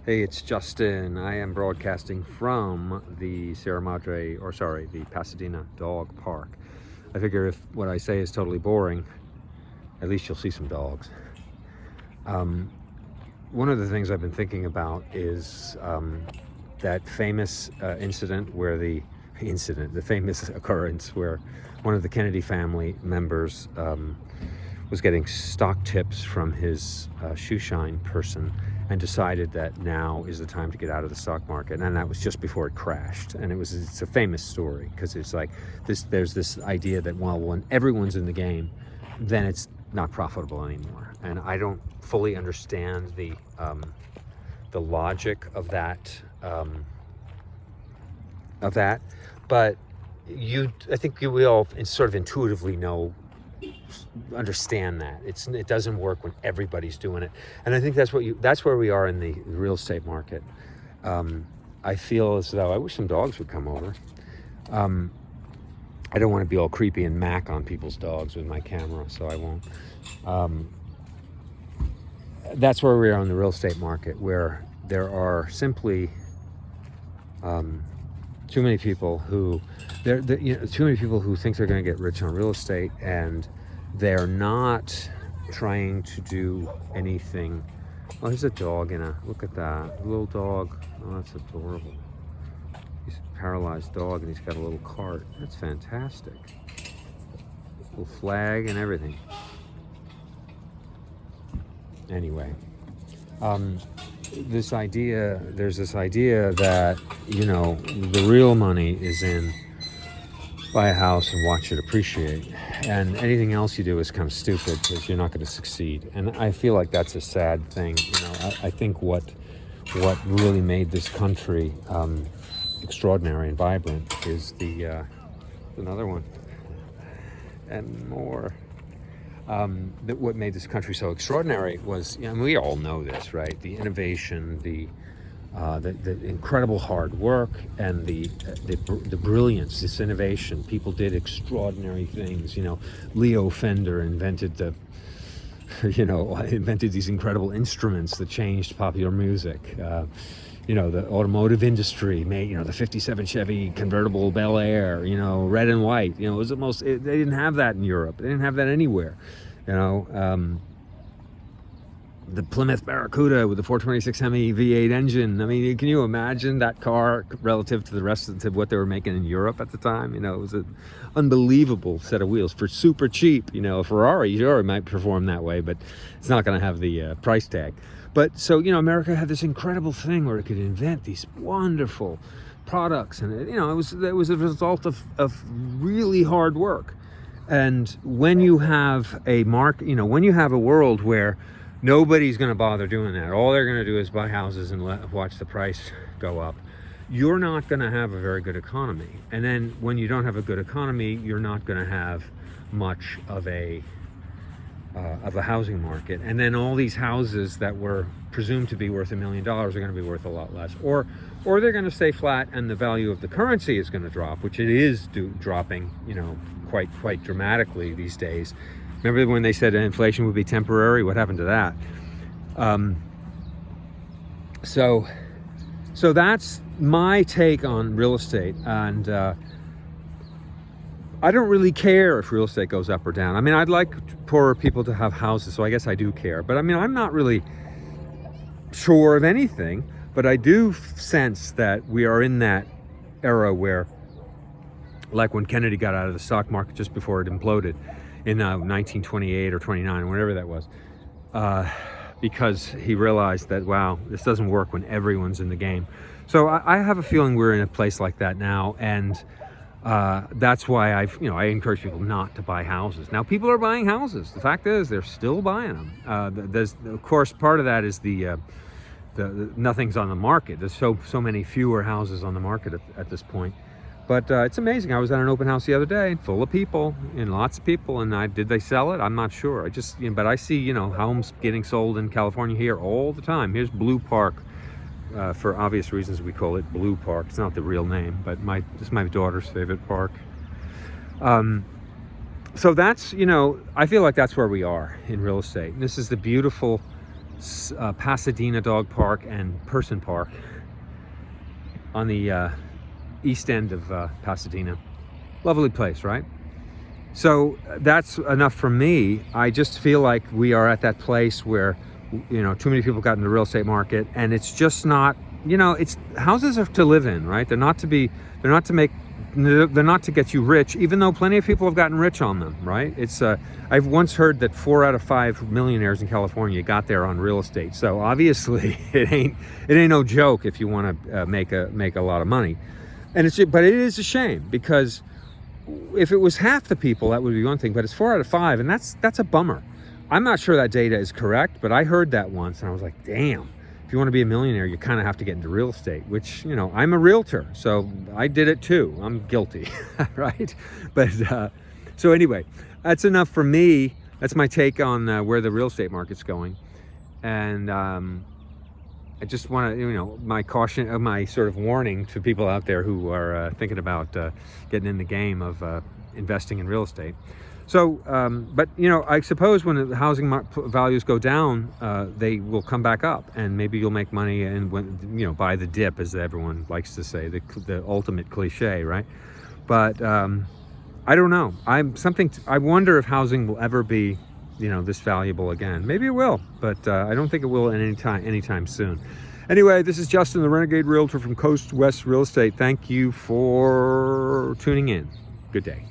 Hey, it's Justin. I am broadcasting from the the Pasadena Dog Park. I figure if what I say is totally boring, at least you'll see some dogs. One of the things I've been thinking about is that famous the famous occurrence where one of the Kennedy family members was getting stock tips from his shoeshine person and decided that now is the time to get out of the stock market. And that was just before it crashed. And it's a famous story because it's like there's this idea that, well, when everyone's in the game, then it's not profitable anymore. And I don't fully understand the logic of that, but I think we all sort of intuitively understand that it doesn't work when everybody's doing it. And I think that's where we are in the real estate market. I feel as though I wish some dogs would come over. I don't want to be all creepy and mac on people's dogs with my camera, so I won't. That's where we are in the real estate market, where there are simply too many people who think they're going to get rich on real estate, and they're not trying to do anything. Oh, there's a dog look at that little dog. Oh, that's adorable. He's a paralyzed dog and he's got a little cart. That's fantastic. Little flag and everything. Anyway, there's this idea that, the real money is in buy a house and watch it appreciate, and anything else you do is kind of stupid because you're not going to succeed. And I feel like that's a sad thing. I think what really made this country extraordinary and vibrant is another one and more. What made this country so extraordinary was, we all know this, right? The innovation, the incredible hard work, and the brilliance, this innovation. People did extraordinary things. Leo Fender invented invented these incredible instruments that changed popular music. The automotive industry made, the 57 Chevy convertible Bel Air, red and white. It was they didn't have that in Europe. They didn't have that anywhere. The Plymouth Barracuda with the 426 Hemi V8 engine. I mean, can you imagine that car relative to the rest of what they were making in Europe at the time? It was an unbelievable set of wheels for super cheap. A Ferrari might perform that way, but it's not going to have the price tag. But so, America had this incredible thing where it could invent these wonderful products, and it was a result of really hard work. And when you have a when you have a world where nobody's going to bother doing that, all they're going to do is buy houses and watch the price go up, you're not going to have a very good economy. And then when you don't have a good economy, you're not going to have much of a housing market. And then all these houses that were presumed to be worth $1 million are going to be worth a lot less, or they're going to stay flat, and the value of the currency is going to drop, which it is dropping, quite dramatically these days. Remember when they said inflation would be temporary? What happened to that? So that's my take on real estate, and I don't really care if real estate goes up or down. I mean, I'd like poorer people to have houses, so I guess I do care. But I mean, I'm not really sure of anything, but I do sense that we are in that era where, like when Kennedy got out of the stock market just before it imploded in 1928 or 29, whatever that was, because he realized that, wow, this doesn't work when everyone's in the game. So I have a feeling we're in a place like that now, and that's why I encourage people not to buy houses. Now, people are buying houses. The fact is, they're still buying them. There's, of course, part of that is the nothing's on the market. There's so many fewer houses on the market at this point. But it's amazing. I was at an open house the other day, full of people, and lots of people. And did they sell it? I'm not sure. But I see, homes getting sold in California here all the time. Here's Blue Park. For obvious reasons, we call it Blue Park. It's not the real name, but it's my daughter's favorite park. So that's, I feel like that's where we are in real estate. This is the beautiful Pasadena Dog Park and Person Park on the east end of Pasadena. Lovely place, right? So that's enough for me. I just feel like we are at that place where, you know, too many people got in the real estate market, and it's just not, you know, it's houses are to live in, right? They're not to get you rich, even though plenty of people have gotten rich on them, right? It's I've once heard that 4 out of 5 millionaires in California got there on real estate. So obviously it ain't no joke if you want to make a lot of money. And but it is a shame, because if it was half the people, that would be one thing, but it's 4 out of 5, and that's a bummer. I'm not sure that data is correct, but I heard that once and I was like, damn, if you want to be a millionaire, you kind of have to get into real estate, which, you know, I'm a realtor, so I did it too. I'm guilty, right? But so anyway, that's enough for me. That's my take on where the real estate market's going. And I just want to, you know, my caution, my sort of warning to people out there who are thinking about getting in the game of investing in real estate. So, but, you know, I suppose when the housing values go down, they will come back up, and maybe you'll make money, and when, you know, buy the dip, as everyone likes to say, the ultimate cliche, right? But I don't know. I wonder if housing will ever be, you know, this valuable again. Maybe it will, but I don't think it will anytime soon. Anyway, this is Justin, the Renegade Realtor from Coast West Real Estate. Thank you for tuning in. Good day.